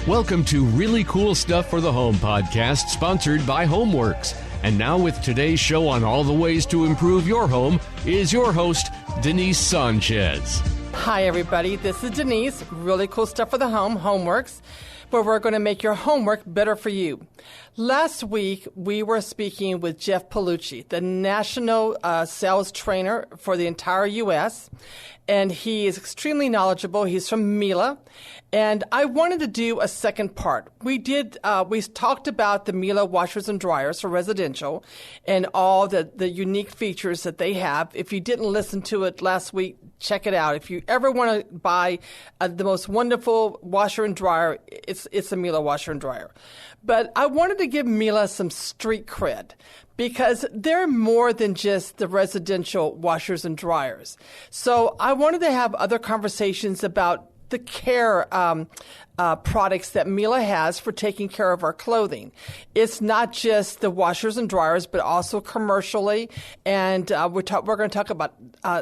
Welcome to Really Cool Stuff for the Home podcast, sponsored by HomeWorks. And now with today's show on all the ways to improve your home is your host, Denise Sanchez. Hi, everybody. This is Denise. Really Cool Stuff for the Home, HomeWorks, where we're going to make your homework better for you. Last week, we were speaking with Jeff Polucci, the national sales trainer for the entire U.S., and he is extremely knowledgeable. He's from Miele, and I wanted to do a second part. We talked about the Miele washers and dryers for residential and all the unique features that they have. If you didn't listen to it last week, check it out. If you ever want to buy the most wonderful washer and dryer, it's a Miele washer and dryer. But I wanted to give Miele some street cred because they're more than just the residential washers and dryers. So I wanted to have other conversations about the care products that Miele has for taking care of our clothing. It's not just the washers and dryers, but also commercially. And we're going to talk about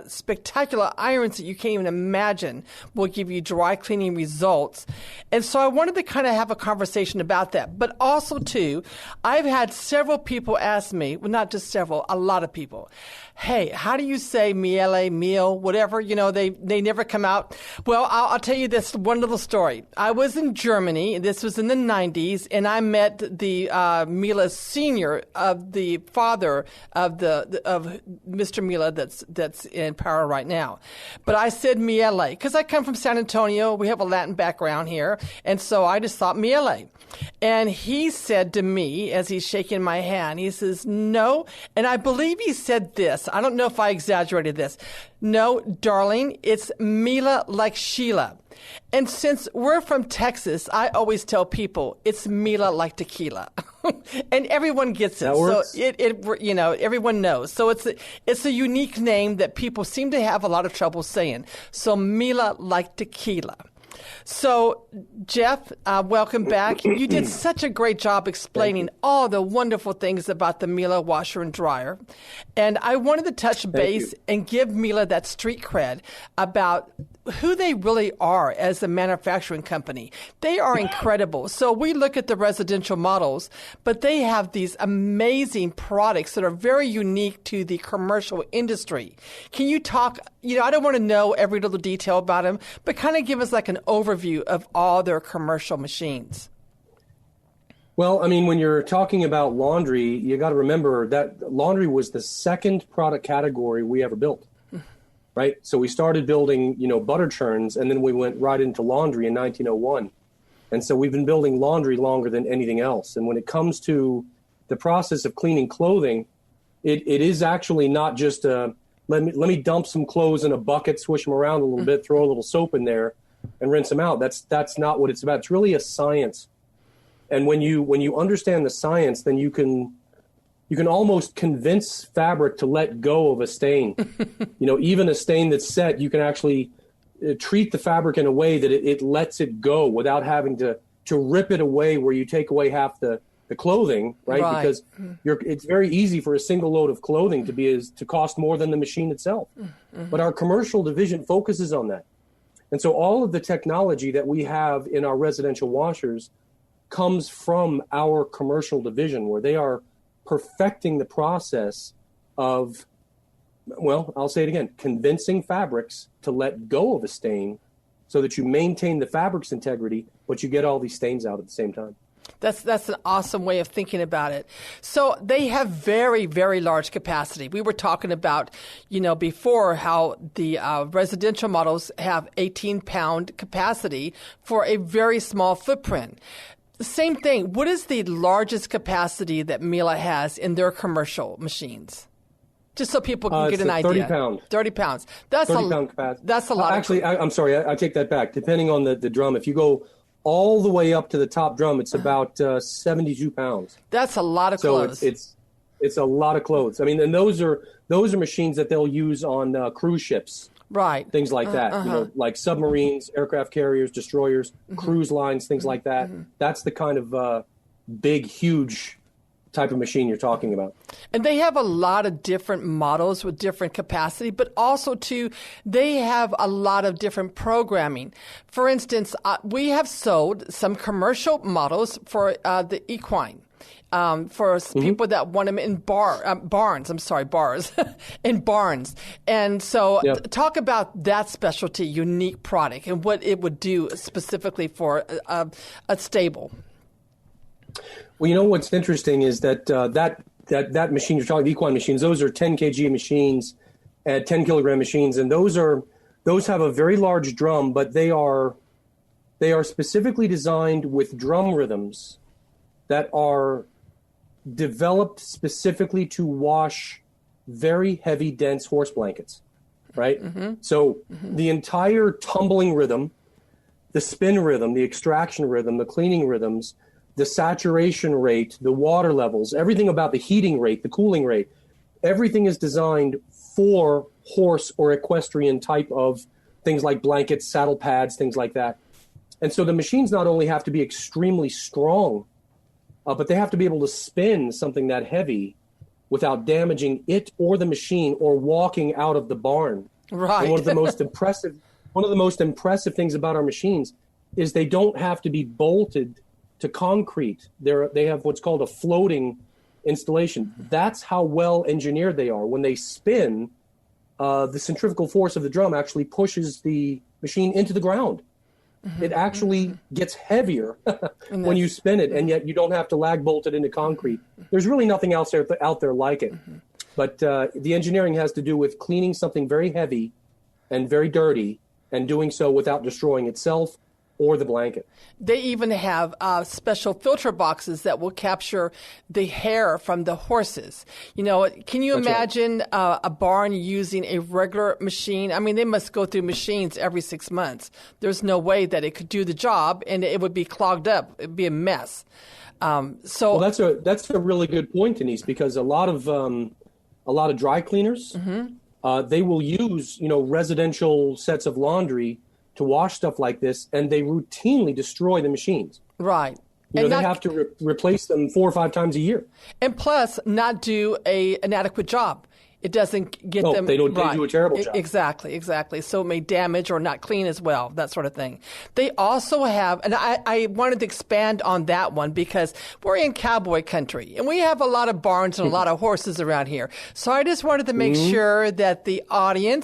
spectacular irons that you can't even imagine will give you dry cleaning results. And so I wanted to kind of have a conversation about that. But also, too, I've had several people ask me, well, not just several, a lot of people, hey, how do you say Miele, whatever? You know, they never come out. Well, I'll tell you this one little story. I was in Germany, and this was in the 90s, and I met the Miele senior of the father of Mr. Miele that's in power right now. But I said Miele because I come from San Antonio. We have a Latin background here, and so I just thought Miele. And he said to me, as he's shaking my hand, he says, no, and I believe he said this. I don't know if I exaggerated this. No, darling, it's Miele like Sheila. And since we're from Texas, I always tell people it's Miele like tequila. And everyone gets it. That works. So everyone knows. So it's a unique name that people seem to have a lot of trouble saying. So Miele like tequila. So, Jeff, welcome back. You did such a great job explaining all the wonderful things about the Miele washer and dryer. And I wanted to touch base and give Miele that street cred about who they really are as a manufacturing company. They are incredible. So we look at the residential models, but they have these amazing products that are very unique to the commercial industry. Can you talk, I don't want to know every little detail about them, but kind of give us like an overview of all their commercial machines. Well, I mean, when you're talking about laundry, you got to remember that laundry was the second product category we ever built. Right. So we started building, butter churns, and then we went right into laundry in 1901. And so we've been building laundry longer than anything else. And when it comes to the process of cleaning clothing, it is actually not just let me dump some clothes in a bucket, swish them around a little bit, throw a little soap in there and rinse them out. That's not what it's about. It's really a science. And when you understand the science, then you can almost convince fabric to let go of a stain. Even a stain that's set, you can actually treat the fabric in a way that it lets it go without having to rip it away where you take away half the clothing, right? Because it's very easy for a single load of clothing to cost more than the machine itself. But our commercial division focuses on that. And so all of the technology that we have in our residential washers comes from our commercial division, where they are perfecting the process of, well, I'll say it again, convincing fabrics to let go of a stain so that you maintain the fabric's integrity, but you get all these stains out at the same time. That's an awesome way of thinking about it. So they have very, very large capacity. We were talking about, before how the residential models have 18-pound capacity for a very small footprint. Same thing. What is the largest capacity that Miele has in their commercial machines? Just so people can get an idea. 30 pounds. 30 pounds. That's 30 pound capacity. That's a lot. Actually, I'm sorry. I take that back. Depending on the drum, if you go all the way up to the top drum, it's about 72 pounds. That's a lot of clothes. So it's a lot of clothes. I mean, and those are machines that they'll use on cruise ships. Right. Things like that, like submarines, aircraft carriers, destroyers, cruise lines, things like that. That's the kind of big, huge type of machine you're talking about. And they have a lot of different models with different capacity, but also, too, they have a lot of different programming. For instance, we have sold some commercial models for the equine. For people that want them in barns, in barns. And so talk about that specialty, unique product, and what it would do specifically for a stable. Well, you know what's interesting is that that machine you're talking, the equine machines, those are 10 kg machines, 10 kilogram machines, and those have a very large drum, but they are specifically designed with drum rhythms that are developed specifically to wash very heavy, dense horse blankets, right? So the entire tumbling rhythm, the spin rhythm, the extraction rhythm, the cleaning rhythms, the saturation rate, the water levels, everything about the heating rate, the cooling rate, everything is designed for horse or equestrian type of things like blankets, saddle pads, things like that. And so the machines not only have to be extremely strong, but they have to be able to spin something that heavy without damaging it or the machine or walking out of the barn. Right. And one of the most impressive things about our machines is they don't have to be bolted to concrete. They have what's called a floating installation. That's how well engineered they are. When they spin, the centrifugal force of the drum actually pushes the machine into the ground. It actually gets heavier when you spin it, and yet you don't have to lag bolt it into concrete. There's really nothing else out there like it. But the engineering has to do with cleaning something very heavy and very dirty and doing so without destroying itself or the blanket. They even have special filter boxes that will capture the hair from the horses. You know, can you imagine a barn using a regular machine? I mean, they must go through machines every 6 months. There's no way that it could do the job, and it would be clogged up. It'd be a mess. Well, that's a really good point, Denise, because a lot of dry cleaners, they will use residential sets of laundry to wash stuff like this, and they routinely destroy the machines. Right. They have to replace them 4 or 5 times a year. And plus, not do an adequate job. It doesn't get them they don't. right. They do a terrible job. Exactly. So it may damage or not clean as well, that sort of thing. They also have, and I wanted to expand on that one because we're in cowboy country, and we have a lot of barns and a lot of horses around here. So I just wanted to make sure that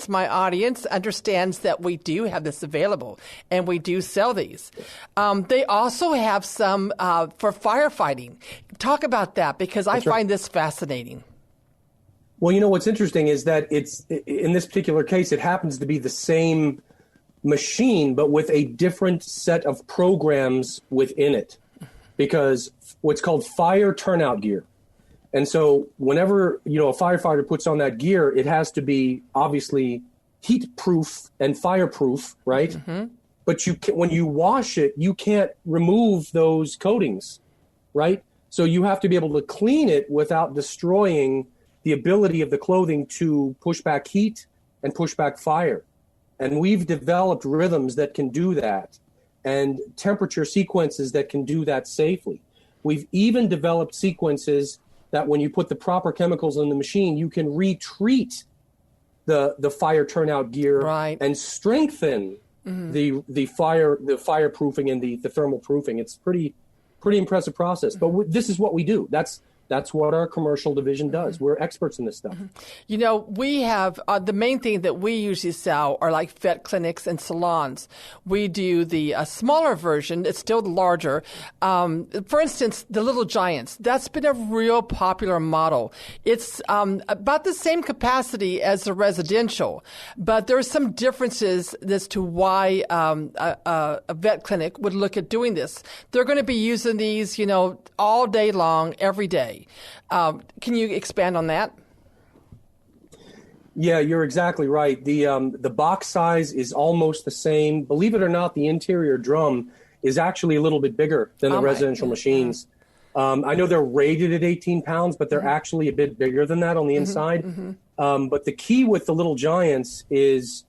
my audience, understands that we do have this available, and we do sell these. They also have some for firefighting. Talk about that, because I find this fascinating. Well, what's interesting is that in this particular case, it happens to be the same machine, but with a different set of programs within it, because what's called fire turnout gear. And so whenever, a firefighter puts on that gear, it has to be obviously heat proof and fireproof, right? But when you wash it, you can't remove those coatings, right? So you have to be able to clean it without destroying the ability of the clothing to push back heat and push back fire. And we've developed rhythms that can do that, and temperature sequences that can do that safely. We've even developed sequences that when you put the proper chemicals in the machine, you can retreat the fire turnout gear and strengthen the fireproofing and the thermal proofing. It's pretty impressive process. But this is what we do. That's what our commercial division does. We're experts in this stuff. We have the main thing that we usually sell are like vet clinics and salons. We do the smaller version. It's still larger. For instance, the Little Giants. That's been a real popular model. It's about the same capacity as the residential, but there are some differences as to why a vet clinic would look at doing this. They're going to be using these, all day long, every day. Can you expand on that? Yeah, you're exactly right. The box size is almost the same. Believe it or not, the interior drum is actually a little bit bigger than the residential machines. I know they're rated at 18 pounds, but they're actually a bit bigger than that on the inside. But the key with the Little Giants is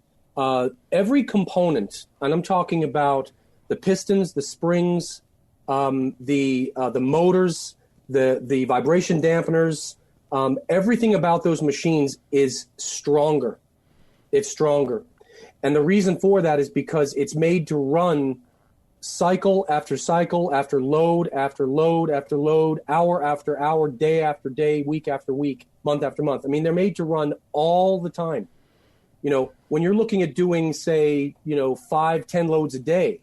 every component, and I'm talking about the pistons, the springs, the motors, the vibration dampeners, everything about those machines is stronger. It's stronger. And the reason for that is because it's made to run cycle after cycle, after load, after load, after load, hour after hour, day after day, week after week, month after month. I mean, they're made to run all the time. You know, when you're looking at doing, say, 5-10 loads a day,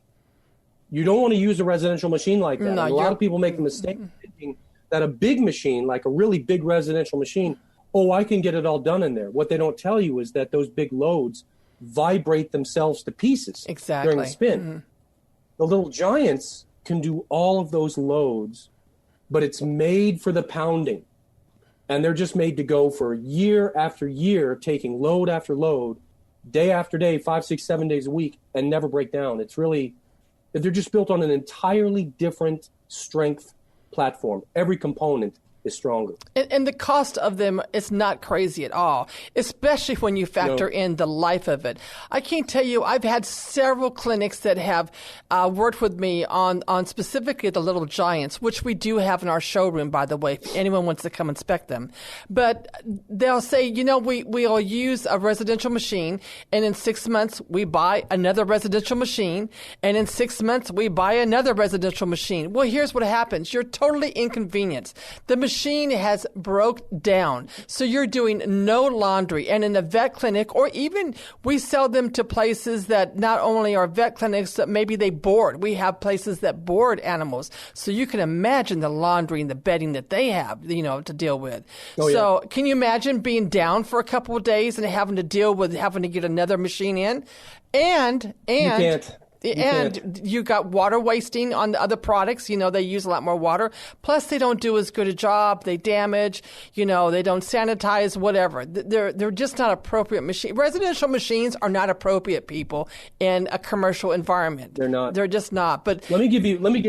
you don't want to use a residential machine like that. No, a lot of people make the mistake of thinking that a big machine, like a really big residential machine, I can get it all done in there. What they don't tell you is that those big loads vibrate themselves to pieces during the spin. Mm-hmm. The little giants can do all of those loads, but it's made for the pounding. And they're just made to go for year after year, taking load after load, day after day, 5, 6, 7 days a week, and never break down. It's really, they're just built on an entirely different strength platform. Every component is stronger. And the cost of them is not crazy at all, especially when you factor in the life of it. I can't tell you, I've had several clinics that have worked with me on specifically the little giants, which we do have in our showroom, by the way, if anyone wants to come inspect them. But they'll say, we'll use a residential machine, and in 6 months we buy another residential machine, and in 6 months we buy another residential machine. Well, here's what happens. You're totally inconvenienced. The machine has broke down, so you're doing no laundry. And in a vet clinic, or even we sell them to places that not only are vet clinics, but maybe they board. We have places that board animals, so you can imagine the laundry and the bedding that they have, to deal with. Can you imagine being down for a couple of days and having to deal with having to get another machine in? And you can't. And you got water wasting on the other products. They use a lot more water. Plus, they don't do as good a job. They damage. They don't sanitize. Whatever. They're just not appropriate machines. Residential machines are not appropriate, people, in a commercial environment. They're not. They're just not. But let me give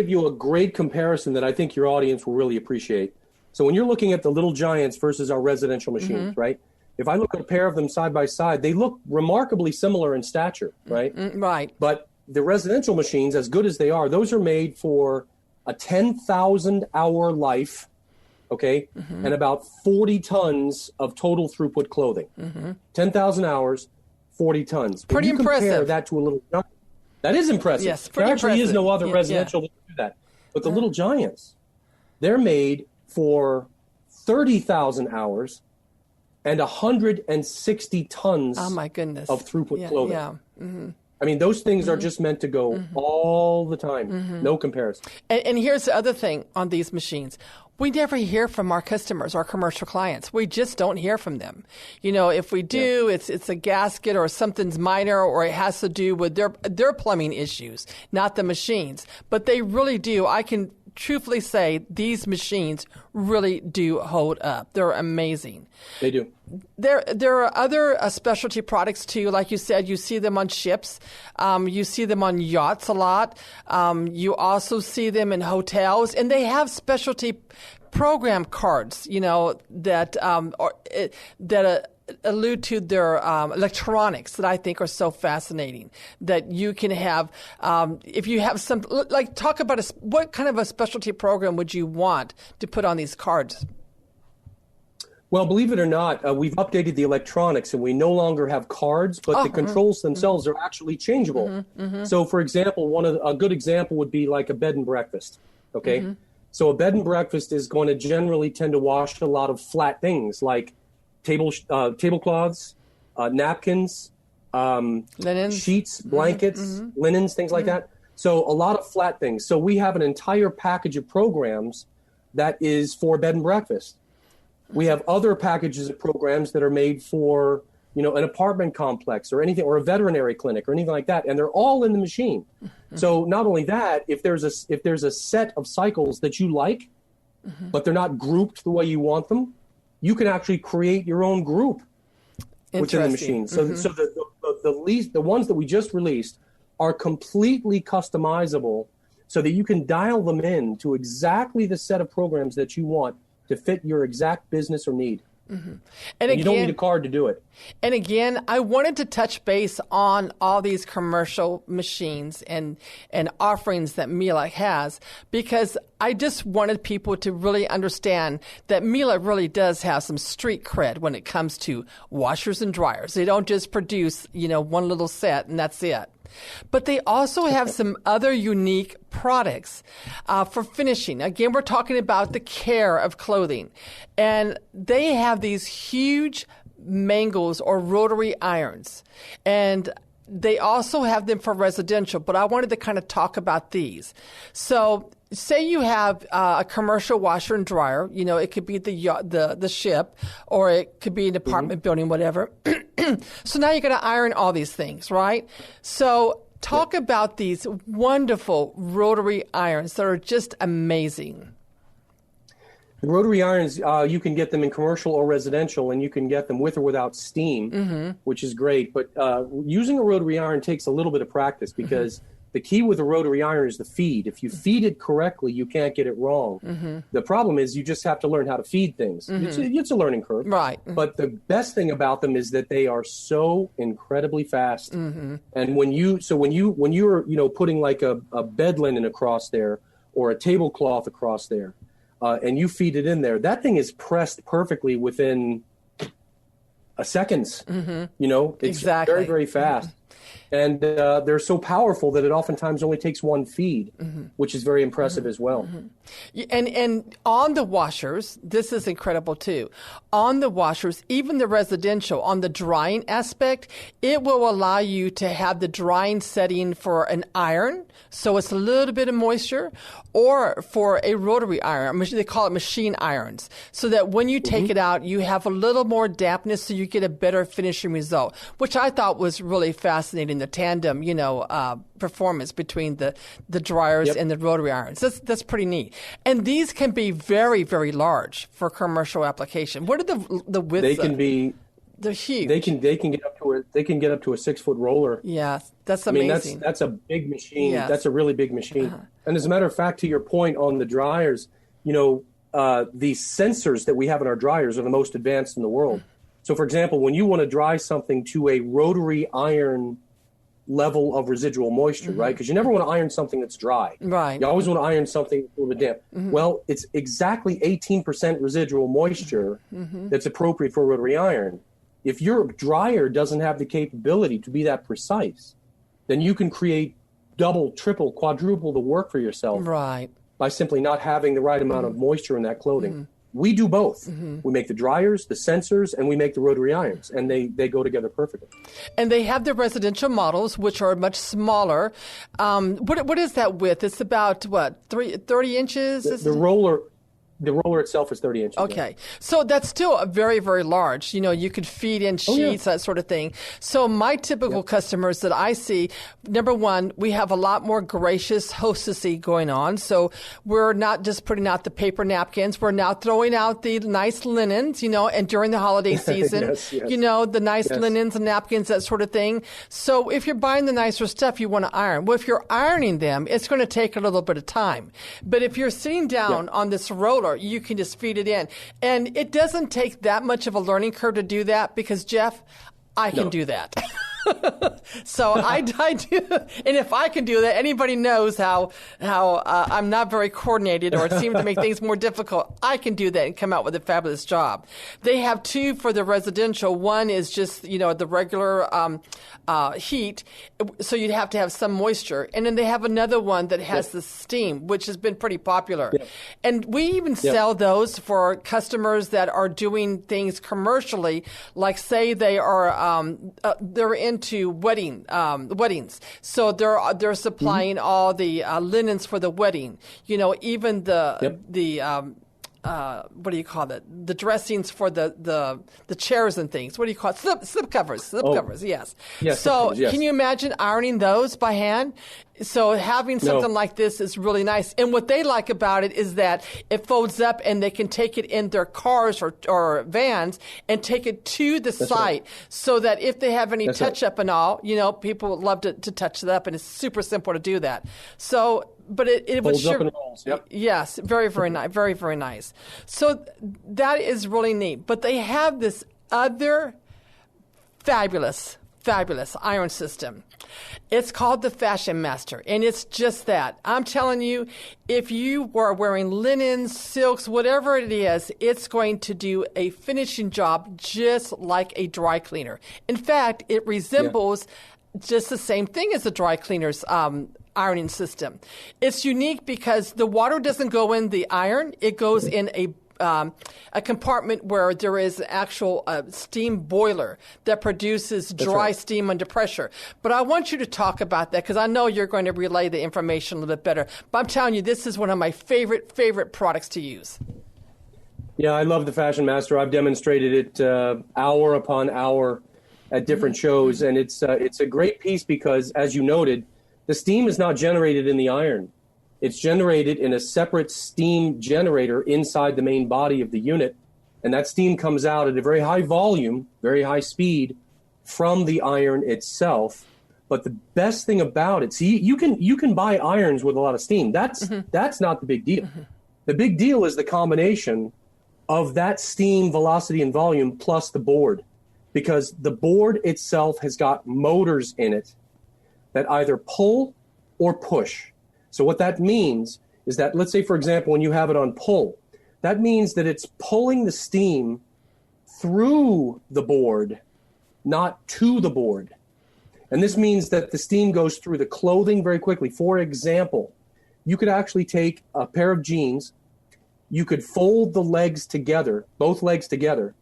you a great comparison that I think your audience will really appreciate. So when you're looking at the little giants versus our residential machines, right? If I look at a pair of them side by side, they look remarkably similar in stature, right? Right. But the residential machines, as good as they are, those are made for a 10,000-hour life, okay, and about 40 tons of total throughput clothing. 10,000 hours, 40 tons. Pretty impressive. Compare that to a little giant. That is impressive. Yes, pretty impressive. There actually is no other residential that can do that. But the little giants, they're made for 30,000 hours and 160 tons oh my goodness. Of throughput clothing. Yeah. I mean, those things are just meant to go all the time. No comparison. And here's the other thing on these machines. We never hear from our customers, our commercial clients. We just don't hear from them. If we do, it's a gasket or something's minor, or it has to do with their plumbing issues, not the machines. But they really do. I can truthfully say these machines really do hold up. They're amazing. They do. There are other specialty products too. Like you said, you see them on ships. You see them on yachts a lot. You also see them in hotels, and they have specialty program cards, that allude to their electronics that I think are so fascinating. That you can have, if you have some, like talk about what kind of a specialty program would you want to put on these cards? Well, believe it or not, we've updated the electronics, and we no longer have cards, but the controls themselves are actually changeable. So, for example, a good example would be like a bed and breakfast. Okay, so a bed and breakfast is going to generally tend to wash a lot of flat things like tablecloths, napkins, linens, sheets, blankets, linens, things like that. So a lot of flat things. So we have an entire package of programs that is for bed and breakfast. We have other packages of programs that are made for, an apartment complex or anything, or a veterinary clinic or anything like that, and they're all in the machine. So not only that, if there's a set of cycles that you like, but they're not grouped the way you want them, you can actually create your own group within the machine. So the ones that we just released are completely customizable, so that you can dial them in to exactly the set of programs that you want to fit your exact business or need. And you again, don't need a card to do it. And again, I wanted to touch base on all these commercial machines and offerings that Miele has, because I just wanted people to really understand that Miele really does have some street cred when it comes to washers and dryers. They don't just produce, one little set and that's it. But they also have some other unique products for finishing. Again, we're talking about the care of clothing. And they have these huge mangles or rotary irons. And they also have them for residential, but I wanted to kind of talk about these. So say you have a commercial washer and dryer, it could be the ship, or it could be an apartment building, whatever. So now you're going to iron all these things, right? So talk about these wonderful rotary irons that are just amazing. The rotary irons, you can get them in commercial or residential, and you can get them with or without steam, which is great. But using a rotary iron takes a little bit of practice, because the key with a rotary iron is the feed. If you feed it correctly, you can't get it wrong. The problem is you just have to learn how to feed things. It's a learning curve. Right. But the best thing about them is that they are so incredibly fast. And when you're putting like a bed linen across there or a tablecloth across there, and you feed it in there, that thing is pressed perfectly within seconds. It's exactly. very, very fast. And they're so powerful that it oftentimes only takes one feed, which is very impressive as well. And on the washers, this is incredible too. On the washers, even the residential, on the drying aspect, it will allow you to have the drying setting for an iron, so it's a little bit of moisture, or for a rotary iron. They call it machine irons, so that when you take it out, you have a little more dampness, so you get a better finishing result, which I thought was really fascinating, the tandem, performance between the dryers and the rotary irons. That's pretty neat. And these can be very, very large for commercial application. What are the widths? They can be. They're huge. They can get up to a 6-foot roller. Yeah, that's amazing. That's a big machine. Yes. That's a really big machine. And as a matter of fact, to your point on the dryers, the sensors that we have in our dryers are the most advanced in the world. So, for example, when you want to dry something to a rotary iron level of residual moisture, right? Because you never want to iron something that's dry. Right. You always want to iron something that's a little bit damp. Well, it's exactly 18% residual moisture that's appropriate for a rotary iron. If your dryer doesn't have the capability to be that precise, then you can create double, triple, quadruple the work for yourself by simply not having the right amount of moisture in that clothing. We do both. We make the dryers, the sensors, and we make the rotary irons, and they go together perfectly. And they have the residential models, which are much smaller. What is that width? It's about, 30 inches? The roller itself is 30 inches. Okay. So that's still a very, very large. You could feed in sheets, that sort of thing. So my typical customers that I see, number one, we have a lot more gracious hostessy going on. So we're not just putting out the paper napkins. We're now throwing out the nice linens, and during the holiday season, the nice linens and napkins, that sort of thing. So if you're buying the nicer stuff, you want to iron. Well, if you're ironing them, it's going to take a little bit of time. But if you're sitting down on this roller, you can just feed it in. And it doesn't take that much of a learning curve to do that, because, Jeff, I can do that. So I do. And if I can do that, anybody knows how I'm not very coordinated, or seem to make things more difficult. I can do that and come out with a fabulous job. They have two for the residential. One is just, the regular heat, so you'd have to have some moisture. And then they have another one that has the steam, which has been pretty popular. And we even sell those for customers that are doing things commercially, like say they are they're into weddings, so they're supplying all the linens for the wedding. Even the what do you call it? The dressings for the chairs and things. What do you call it? Slip covers. Slip covers. Yes. Yes. So yes. Can you imagine ironing those by hand? So having something like this is really nice. And what they like about it is that it folds up and they can take it in their cars or vans and take it to the site so that if they have any touch-up and all, people love to touch it up, and it's super simple to do that. So, but it was up and rolls. Yep. Yes, very, very nice. Very, very nice. So that is really neat. But they have this other fabulous iron system. It's called the FashionMaster, and it's just that. I'm telling you, if you were wearing linens, silks, whatever it is, it's going to do a finishing job just like a dry cleaner. In fact, it resembles just the same thing as a dry cleaner's ironing system. It's unique because the water doesn't go in the iron. It goes in a compartment where there is an actual steam boiler that produces dry steam under pressure. But I want you to talk about that because I know you're going to relay the information a little bit better. But I'm telling you, this is one of my favorite products to use. Yeah, I love the FashionMaster. I've demonstrated it hour upon hour at different shows, and it's a great piece because, as you noted, the steam is not generated in the iron. It's generated in a separate steam generator inside the main body of the unit, and that steam comes out at a very high volume, very high speed from the iron itself. But the best thing about it, see, you can buy irons with a lot of steam. That's not the big deal. The big deal is the combination of that steam, velocity, and volume plus the board, because the board itself has got motors in it that either pull or push. So what that means is that, let's say, for example, when you have it on pull, that means that it's pulling the steam through the board, not to the board. And this means that the steam goes through the clothing very quickly. For example, you could actually take a pair of jeans, you could fold the legs together, both legs together,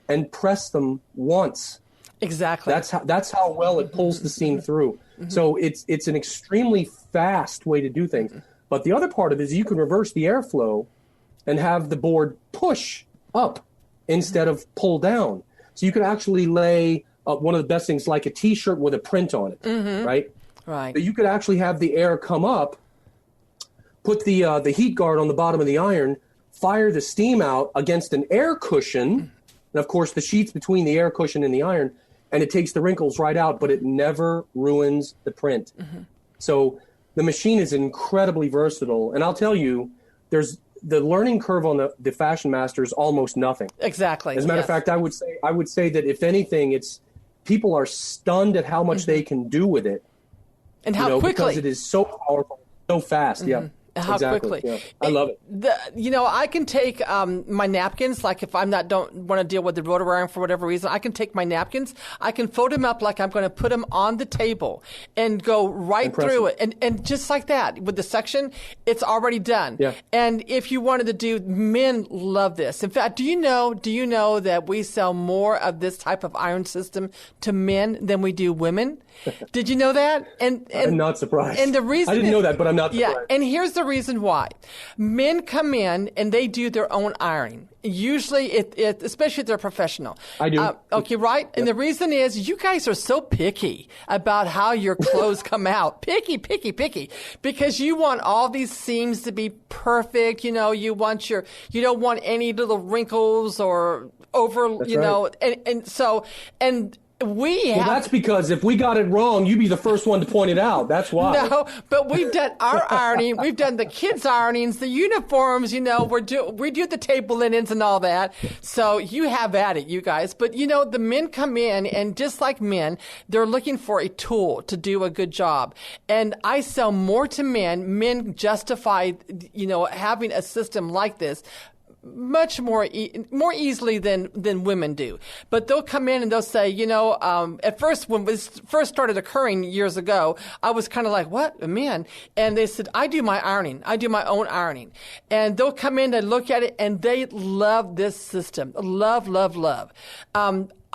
and press them once. Exactly. That's how well it pulls the steam through. So it's an extremely fast way to do things. But the other part of it is you can reverse the airflow and have the board push up instead of pull down. So you could actually lay one of the best things, like a T-shirt with a print on it, right? Right. So you could actually have the air come up, put the heat guard on the bottom of the iron, fire the steam out against an air cushion, and of course the sheets between the air cushion and the iron, and it takes the wrinkles right out, but it never ruins the print. So the machine is incredibly versatile. And I'll tell you, there's the learning curve on the FashionMaster is almost nothing. Exactly. As a matter of fact, I would say that if anything, people are stunned at how much they can do with it. And how quickly. Because it is so powerful, so fast. Yeah. How quickly. Yeah. I love it. I can take my napkins, like if don't want to deal with the rotary iron for whatever reason, I can take my napkins, I can fold them up like I'm going to put them on the table and go right through it. And just like that, with the suction, it's already done. Yeah. And if you wanted to do, men love this. In fact, do you know that we sell more of this type of iron system to men than we do women? Did you know that? And I'm not surprised. And the reason I didn't know that, but I'm not surprised. Yeah, and here's the reason why. Men come in and they do their own ironing. Usually, especially if they're professional. I do. Okay, right? Yep. And the reason is you guys are so picky about how your clothes come out. Picky. Because you want all these seams to be perfect. You don't want any little wrinkles or over, That's right. and that's because if we got it wrong, you'd be the first one to point it out. That's why. No, but we've done our ironing. We've done the kids' ironings, the uniforms, we do the table linens and all that. So you have at it, you guys. But, the men come in, and just like men, they're looking for a tool to do a good job. And I sell more to men. Men justify, having a system like this much more easily than women do. But they'll come in and they'll say, at first, when this first started occurring years ago, I was kind of like, what, a man? And they said, I do my ironing. I do my own ironing. And they'll come in, they look at it, and they love this system. Love.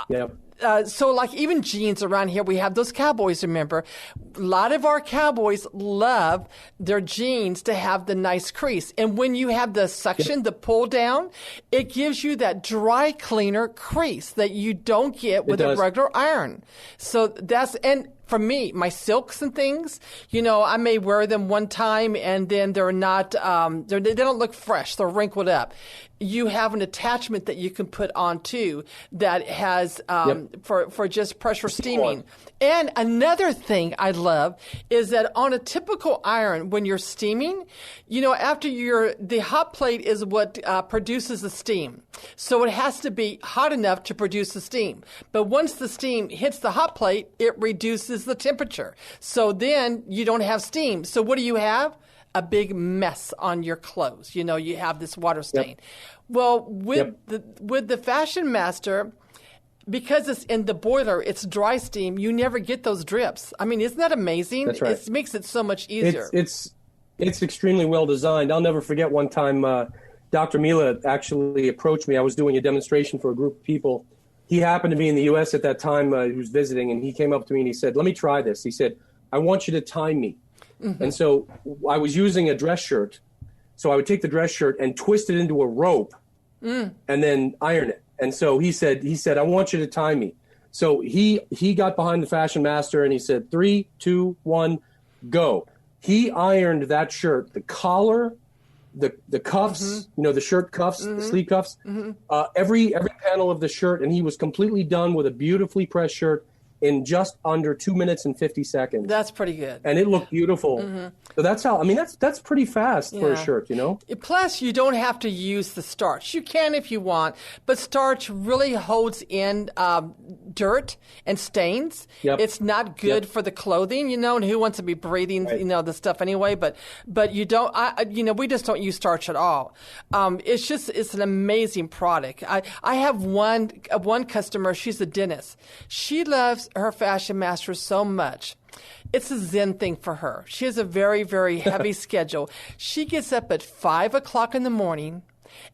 Yeah. So like even jeans around here, we have those cowboys, remember? A lot of our cowboys love their jeans to have the nice crease. And when you have the suction, the pull down, it gives you that dry cleaner crease that you don't get with a regular iron. So and for me, my silks and things, I may wear them one time and then they're not, they don't look fresh. They're wrinkled up. You have an attachment that you can put on too that has for just pressure steaming. And another thing I love is that on a typical iron, when you're steaming, after the hot plate is what produces the steam. So it has to be hot enough to produce the steam. But once the steam hits the hot plate, it reduces the temperature. So then you don't have steam. So what do you have? A big mess on your clothes. You have this water stain. Yep. Well, with the FashionMaster, because it's in the boiler, it's dry steam, you never get those drips. I mean, isn't that amazing? That's right. It makes it so much easier. It's extremely well designed. I'll never forget one time Dr. Miele actually approached me. I was doing a demonstration for a group of people. He happened to be in the U.S. at that time. He was visiting, and he came up to me and he said, "Let me try this." He said, "I want you to tie me." Mm-hmm. And so I was using a dress shirt. So I would take the dress shirt and twist it into a rope and then iron it. And so he said, "I want you to tie me." So he got behind the FashionMaster and he said, 3, 2, 1, go. He ironed that shirt, the collar, the cuffs, the shirt cuffs, the sleeve cuffs, every panel of the shirt. And he was completely done with a beautifully pressed shirt in just under 2 minutes and 50 seconds. That's pretty good. And it looked beautiful. Mm-hmm. So that's pretty fast for a shirt, Plus, you don't have to use the starch. You can if you want, but starch really holds in dirt and stains. Yep. It's not good for the clothing, and who wants to be breathing, the stuff anyway, but you don't, we just don't use starch at all. It's an amazing product. I have one customer, she's a dentist. She loves her FashionMaster so much. It's a Zen thing for her. She has a very, very heavy schedule. She gets up at 5 o'clock in the morning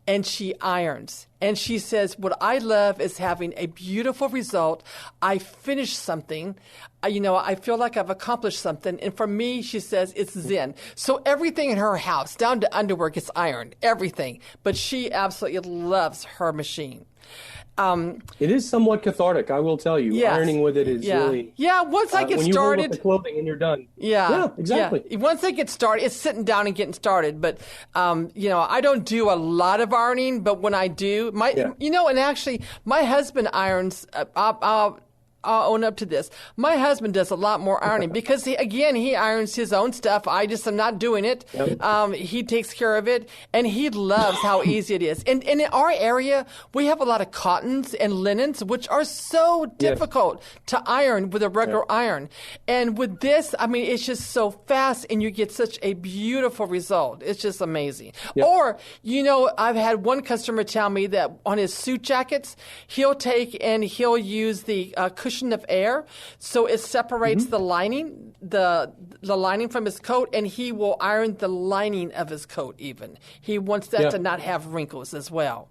and she irons. And she says, what I love is having a beautiful result. I finished something. I feel like I've accomplished something. And for me, she says, it's Zen. So everything in her house, down to underwear, gets ironed. Everything. But she absolutely loves her machine. It is somewhat cathartic, I will tell you. Yes. Ironing with it is really... Yeah, once I get when started... When you roll up the clothing and you're done. Yeah, exactly. Yeah. Once I get started, it's sitting down and getting started. But, I don't do a lot of ironing, but when I do... and actually, my husband irons... I'll own up to this. My husband does a lot more ironing because, he irons his own stuff. I just am not doing it. Yep. He takes care of it, and he loves how easy it is. And in our area, we have a lot of cottons and linens, which are so difficult to iron with a regular iron. And with this, it's just so fast, and you get such a beautiful result. It's just amazing. Yep. Or, I've had one customer tell me that on his suit jackets, he'll use the cushion of air, so it separates the lining, the lining from his coat, and he will iron the lining of his coat even. He wants that to not have wrinkles as well.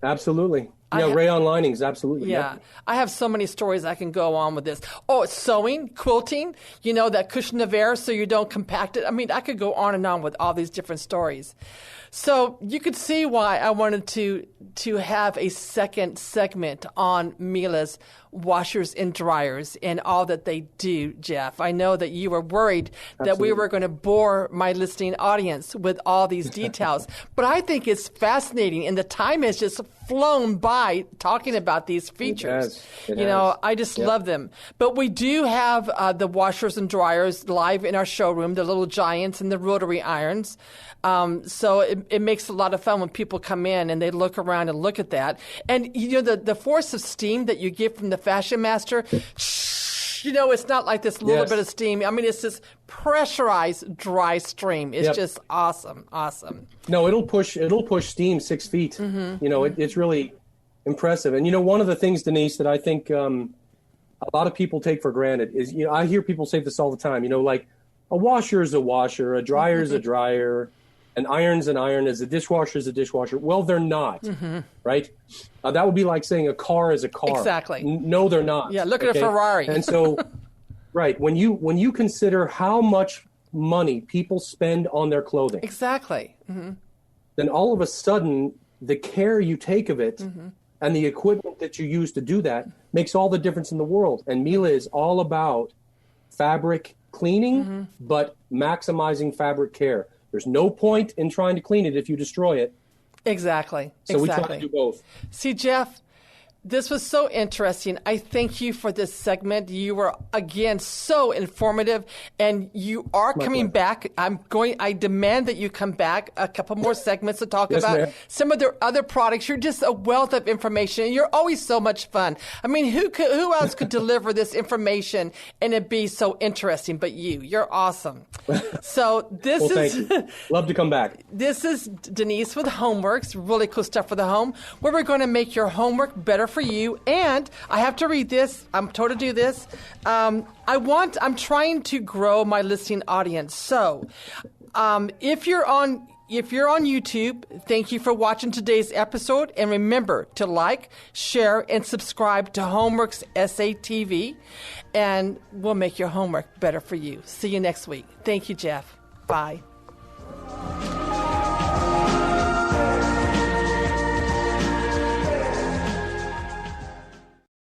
Absolutely. Rayon linings, absolutely. Yeah. I have so many stories I can go on with this. Oh, sewing, quilting, that cushion of air so you don't compact it. I could go on and on with all these different stories. So you could see why I wanted to have a second segment on Miele's washers and dryers and all that they do, Jeff. I know that you were worried that we were going to bore my listening audience with all these details, but I think it's fascinating, and the time has just flown by talking about these features. It has. I just love them. But we do have the washers and dryers live in our showroom, the little giants and the rotary irons. So it makes a lot of fun when people come in and they look around and look at that. And, the force of steam that you get from the FashionMaster, it's not like this little bit of steam. It's this pressurized dry stream. It's just awesome. No, it'll push steam 6 feet. Mm-hmm. It's really impressive. And, one of the things, Denise, that I think a lot of people take for granted is, I hear people say this all the time, like a washer is a washer, a dryer is a dryer, an iron's an iron, a dishwasher is a dishwasher. Well, they're not, right? That would be like saying a car is a car. Exactly. No, they're not. Yeah, look at a Ferrari. And so, right, when you consider how much money people spend on their clothing. Exactly. Then all of a sudden, the care you take of it and the equipment that you use to do that makes all the difference in the world. And Miele is all about fabric cleaning, but maximizing fabric care. There's no point in trying to clean it if you destroy it. Exactly. So we try to do both. See, Jeff, this was so interesting. I thank you for this segment. You were, again, so informative, and you are coming back. I demand that you come back a couple more segments to talk about some of their other products. You're just a wealth of information, and you're always so much fun. I mean, who else could deliver this information and it be so interesting but you? You're awesome. So this thank you. Love to come back. This is Denise with Homeworks, really cool stuff for the home, where we're going to make your homework better for you. And I have to read this. I'm told to do this. I'm trying to grow my listening audience. So, if you're on YouTube, thank you for watching today's episode. And remember to like, share, and subscribe to Homeworks SATV. And we'll make your homework better for you. See you next week. Thank you, Jeff. Bye.